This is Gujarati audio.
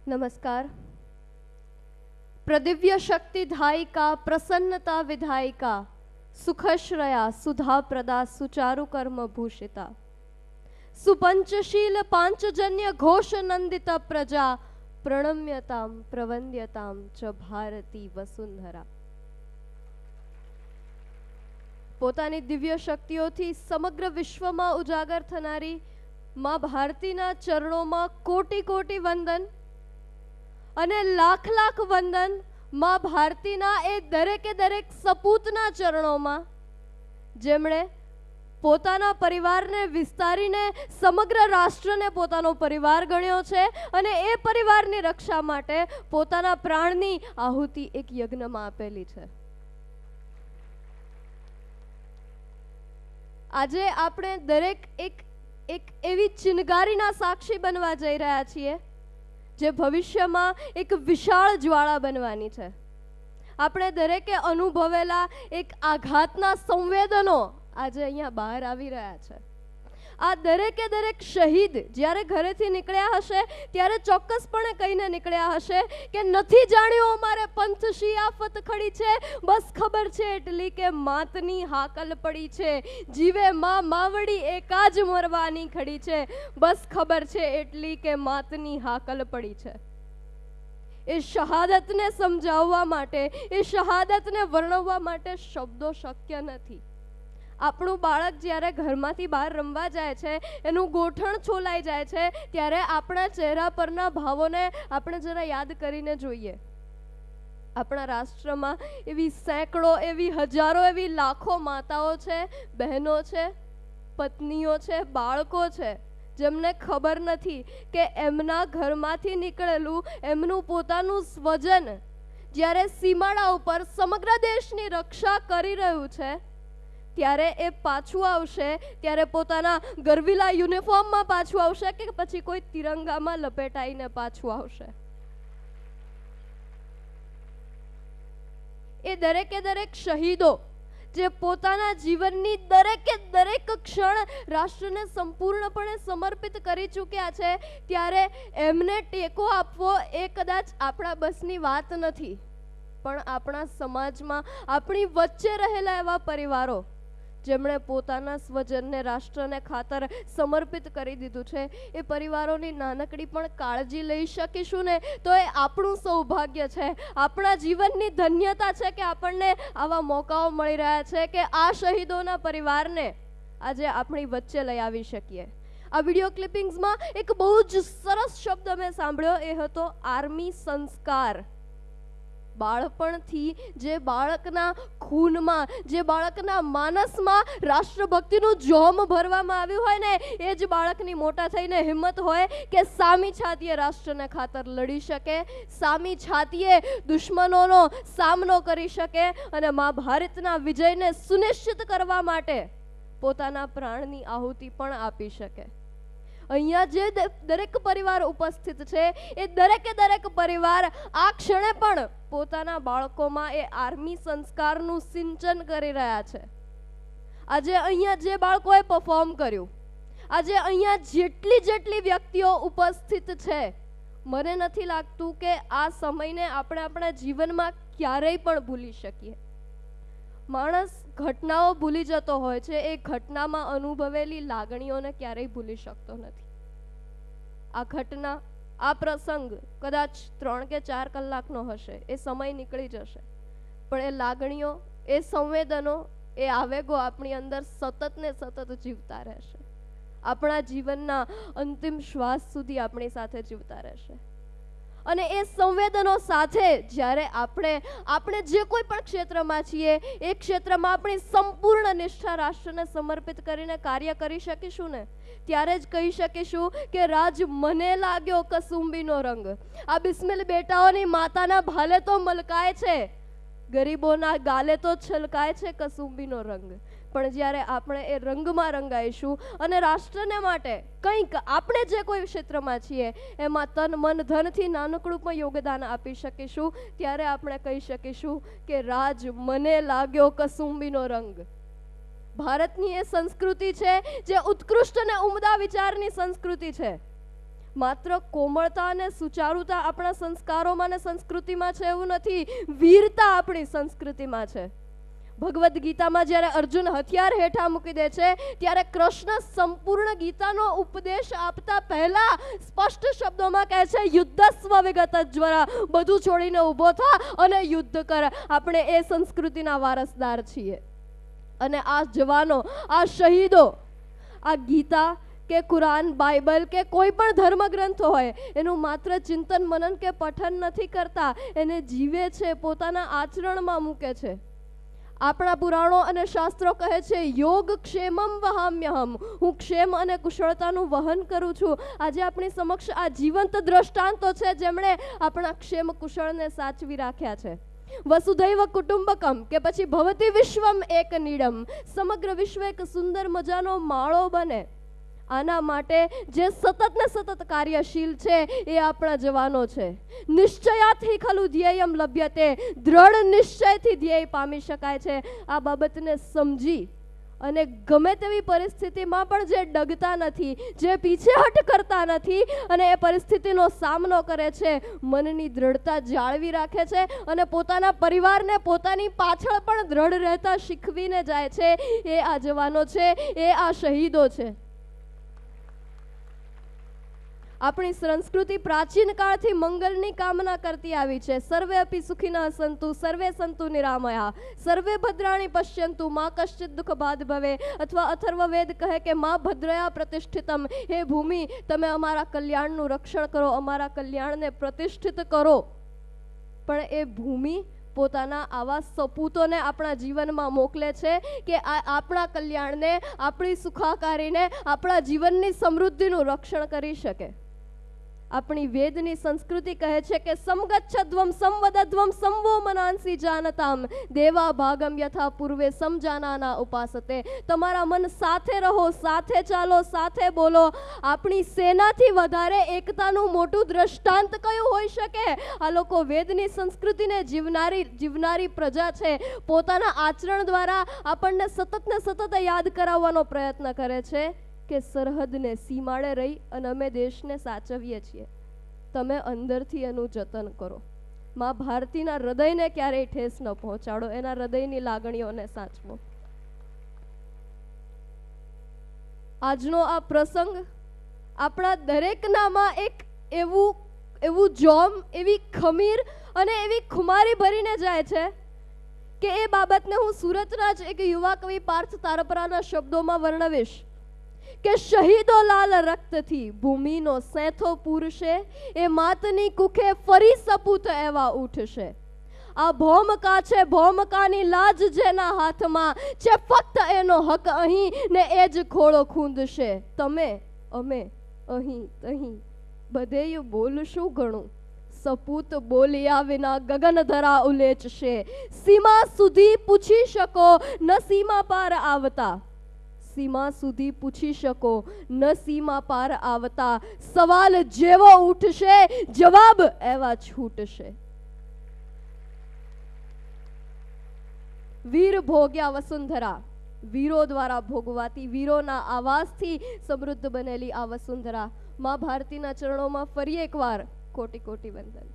नमस्कार। प्रदिव्य शक्तिधायिका प्रसन्नता विधायिका सुखश्रया सुधा प्रदा सुचारु कर्म भूषिता सुपंचशील पांचजन्य घोष नंदित प्रजा प्रणम्यताम प्रवंद्यताम च भारती वसुंधरा। પોતાની દિવ્ય શક્તિઓથી સમગ્ર વિશ્વમાં ઉજાગર થનારી માં ભારતીના ચરણોમાં કોટી કોટી વંદન અને લાખ લાખ વંદન માં ભારતીના એ દરેકે દરેક સપૂતના ચરણોમાં જેમણે પોતાના પરિવારને વિસ્તારીને સમગ્ર રાષ્ટ્રને પોતાનો પરિવાર ગણ્યો છે અને એ પરિવારની રક્ષા માટે પોતાના પ્રાણની આહુતિ એક યજ્ઞમાં આપેલી છે। આજે આપણે દરેક એક એવી ચિનગારીના સાક્ષી બનવા જઈ રહ્યા છીએ જે ભવિષ્યમાં એક વિશાળ જ્વાળા બનવાની છે। આપણે દરેકે અનુભવેલા એક આઘાતના સંવેદનો આજે અહીંયા બહાર આવી રહ્યા છે। આ દરેકે દરેક શહીદ જ્યારે ઘરેથી નીકળ્યા હશે ત્યારે ચોક્કસપણે કહીને નીકળ્યા હશે કે નથી જાણ્યું અમારે પંથ શી આફત ખડી છે, બસ ખબર છે એટલી કે માતની હાકલ પડી છે, જીવે માં માવડી એકા જ મરવાની ખડી છે, બસ ખબર છે એટલી કે માતની હાકલ પડી છે। એ શહાદતને સમજાવવા માટે, એ શહાદતને વર્ણવવા માટે શબ્દો શક્ય નથી। આપણું બાળક જ્યારે ઘરમાંથી બહાર રમવા જાય છે, એનું ગોઠણ છોલાઈ જાય છે, ત્યારે આપણા ચહેરા પરના ભાવોને આપણે જરા યાદ કરીને જોઈએ। આપણા રાષ્ટ્રમાં એવી સેંકડો, એવી હજારો, એવી લાખો માતાઓ છે, બહેનો છે, પત્નીઓ છે, બાળકો છે જેમને ખબર નથી કે એમના ઘરમાંથી નીકળેલું એમનું પોતાનું સ્વજન જ્યારે સીમાડા ઉપર સમગ્ર દેશની રક્ષા કરી રહ્યું છે ત્યારે એ પાછું આવશે, ત્યારે પોતાના ગરવીલા યુનિફોર્મમાં પાછું આવશે કે પછી કોઈ તિરંગામાં લપેટાઈને પાછું આવશે। એ દરેકે દરેક શહીદો જે પોતાના જીવનની દરેકે દરેક ક્ષણ રાષ્ટ્રને સંપૂર્ણપણે સમર્પિત કરી ચૂક્યા છે, ત્યારે એમને ટેકો આપવો એ કદાચ આપણા બસની વાત નથી, પણ આપણા સમાજમાં આપણી વચ્ચે રહેલા એવા પરિવારો જેમણે પોતાના સ્વજનને રાષ્ટ્રને ખાતર સમર્પિત કરી દીધું છે, એ પરિવારોની નાનકડી પણ કાળજી લઈ શકીશું ને તો એ આપણું સૌભાગ્ય છે, આપણા જીવનની ધન્યતા છે કે આપણને આવા મોકાઓ મળી રહ્યા છે કે આ શહીદોના પરિવારને આજે આપણી વચ્ચે લઈ આવી શકીએ। આ વિડીયો ક્લિપિંગ્સમાં એક બહુ જ સરસ શબ્દ મેં સાંભળ્યો, એ હતો આર્મી સંસ્કાર। બાળપણથી જે બાળકના ખૂનમાં, જે બાળકના માનસમાં રાષ્ટ્રભક્તિનું જોમ ભરવામાં આવ્યું હોય ને એ જ બાળકની મોટા થઈને હિંમત હોય કે સામી છાતીએ રાષ્ટ્રને ખાતર લડી શકે, સામી છાતીએ દુશ્મનોનો સામનો કરી શકે અને મા ભારતના વિજયને સુનિશ્ચિત કરવા માટે પોતાના પ્રાણની આહુતિ પણ આપી શકે। અહીંયા જે દરેક પરિવાર ઉપસ્થિત છે એ દરેકે દરેક પરિવાર આ ક્ષણે પણ પોતાના બાળકોમાં એ આર્મી સંસ્કારનું સિંચન કરી રહ્યા છે। આજે અહીંયા જે બાળકોએ પરફોર્મ કર્યું, આજે અહીંયા જેટલી વ્યક્તિઓ ઉપસ્થિત છે, મને નથી લાગતું કે આ સમયને આપણે આપણા જીવનમાં ક્યારેય પણ ભૂલી શકીએ। માણસ ઘટનાઓ ભૂલી જતો હોય છે, એ ઘટનામાં અનુભવેલી લાગણીઓને ક્યારેય ભૂલી શકતો નથી। આ ઘટના, આ પ્રસંગ કદાચ 3 કે 4 કલાકનો હશે, એ સમય નીકળી જશે, પણ એ લાગણીઓ, એ સંવેદનો, એ આવેગો આપણી અંદર સતત ને સતત જીવતા રહેશે, આપણા જીવનના અંતિમ શ્વાસ સુધી આપણી સાથે જીવતા રહેશે। અને એ સંવેદનો સાથે જ્યારે આપણે જે કોઈ પણ ક્ષેત્રમાં છીએ એ ક્ષેત્રમાં આપણી સંપૂર્ણ નિષ્ઠા રાષ્ટ્રને સમર્પિત કરીને કાર્ય કરી શકીશું ને ત્યારે જ કહી શકીશું કે રાજ મને લાગ્યો કસુંબીનો રંગ। આ બિસ્મિલ બેટાઓની માતાના ભાલે તો મલકાય છે, ગરીબોના ગાલે તો છલકાય છે કસુંબીનો રંગ, પણ જ્યારે આપણે એ રંગમાં રંગાઈશું અને રાષ્ટ્રને માટે કંઈક આપણે જે કોઈ ક્ષેત્રમાં છીએ એમાં તન મન ધનથી નાનકડું પણ યોગદાન આપી શકીશું, ત્યારે આપણે કહી શકીશું કે રાજ મને લાગ્યો કસુંબીનો રંગ। ભારતની એ સંસ્કૃતિ છે જે ઉત્કૃષ્ટ અને ઉમદા વિચારની સંસ્કૃતિ છે। માત્ર કોમળતા અને સુચારુતા આપણા સંસ્કારોમાં અને સંસ્કૃતિમાં છે એવું નથી, વીરતા આપણી સંસ્કૃતિમાં છે. ભગવદ્ ગીતામાં જ્યારે અર્જુન હથિયાર હેઠા મૂકી દે છે ત્યારે કૃષ્ણ સંપૂર્ણ ગીતાનો ઉપદેશ આપતા પહેલા સ્પષ્ટ શબ્દોમાં કહે છે, યુદ્ધસ્વ વિગત જ્વરા, બધું છોડીને ઊભો થા અને યુદ્ધ કર. આપણે એ સંસ્કૃતિના વારસદાર છીએ. અને આ જવાનો, આ શહીદો, આ ગીતા કે કુરાન, બાઇબલ કે કોઈ પણ ધર્મગ્રંથો હોય એનું માત્ર ચિંતન મનન કે પઠન નથી કરતા, એને જીવે છે, પોતાના આચરણમાં મૂકે છે. આપણા પુરાણો અને શાસ્ત્રો કહે છે, યોગ ક્ષેમમ વહામ્યહમ, હું ક્ષેમ અને કુશળતાનું વહન કરું છું. આજે આપણી સમક્ષ આ જીવંત દ્રષ્ટાંતો છે જેમણે આપણા ક્ષેમ કુશળને સાચવી રાખ્યા છે. વસુધૈવ કુટુંબકમ કે પછી ભવતી વિશ્વમ એક નીડમ, સમગ્ર વિશ્વ એક સુંદર મજાનો માળો બને. આના માટે જે સતત ને સતત કાર્યશીલ છે એ આપણા જવાનો છે. નિશ્ચયાથી ખલું ધ્યેયમ લભ્યતે, દ્રઢ નિશ્ચયથી ધ્યેય પામી શકાય છે. આ બાબતને સમજી અને ગમે તેવી પરિસ્થિતિમાં પણ જે ડગતા નથી, જે પીછેહટ કરતા નથી અને એ પરિસ્થિતિનો સામનો કરે છે, મનની દ્રઢતા જાળવી રાખે છે અને પોતાના પરિવારને પોતાની પાછળ પણ દ્રઢ રહેતા શીખવીને જાય છે, એ આ જવાનો છે, એ આ શહીદો છે. આપણી સંસ્કૃતિ પ્રાચીન કાળથી મંગલની કામના કરતી આવી છે. સર્વે અપી સુખિનઃ સંતુ, સર્વે સંતુ નિરામયા, સર્વે ભદ્રાણી પશ્યંતુ, મા કશ્ચિત દુઃખ બાદ ભવે. અથવા અથર્વવેદ કહે કે મા ભદ્રયા પ્રતિષ્ઠિતમ, હે ભૂમિ તમે અમારા કલ્યાણનું રક્ષણ કરો, અમારા કલ્યાણને પ્રતિષ્ઠિત કરો. પણ એ ભૂમિ પોતાના આવા સપૂતોને આપણા જીવનમાં મોકલે છે કે આપણા કલ્યાણને, આપણી સુખાકારીને, આપણા જીવનની સમૃદ્ધિનું રક્ષણ કરી શકે. આપણી વેદની સંસ્કૃતિ કહે છે કે સમગચ્છધ્વમ સંવદધ્વમ સંવો મનાંસી જાનતામ, દેવા ભાગમ યથા પૂર્વે સમજાનાના ઉપાસતે. તમારા મન સાથે રહો, સાથે ચાલો, સાથે બોલો. આપણી સેનાથી વધારે એકતાનું મોટું દ્રષ્ટાંત કયું હોઈ શકે? આ લોકો વેદની સંસ્કૃતિને જીવનારી પ્રજા છે. પોતાના આચરણ દ્વારા આપણને સતત ને સતત યાદ કરાવવાનો પ્રયત્ન કરે છે કે સરહદને, સીમાડે રહી અને અમે દેશને સાચવીએ છીએ. તમે અંદરથી એનું જતન કરો. મા ભારતીના હૃદયને ક્યારેય ઠેસ ન પહોંચાડો, એના હૃદયની લાગણીઓને સાચવો. આજનો આ પ્રસંગ આપણા દરેકનામાં એક એવું જોમ, એવી ખમીર અને એવી ખુમારી ભરીને જાય છે કે એ બાબતને હું સુરતના જ એક યુવા કવિ પાર્થ તારપરાના શબ્દોમાં વર્ણવીશ કે શહીદો લાલ રક્તથી ભૂમિનો સેંથો પૂરશે, એ માતની કુખે ફરી સપૂત એવા ઉઠશે. આ ભોમકા છે, ભોમકાની લાજ જેના હાથમાં છે, ફક્ત એનો હક અહીં ને એ જ ખોળો ખૂંદશે. તમે, અમે, અહીં, તહીં બધેય બોલશું ઘણું, સપૂત બોલ્યા વિના ગગન ધરા ઉલેચશે. સીમા સુધી પૂછી શકો ન સીમા પાર આવતા, સીમા સુધી પૂછી શકો ન સીમા પાર આવતા. સવાલ જેવો ઉઠશે, જવાબ એવા છૂટશે. વીર ભોગ્યા વસુંધરા, વીરો દ્વારા ભોગવાતી, વીરોના આવાસથી સમૃદ્ધ બનેલી આ વસુંધરા. મા ભારતીના ચરણોમાં ફરી એકવાર કોટી કોટી વંદન.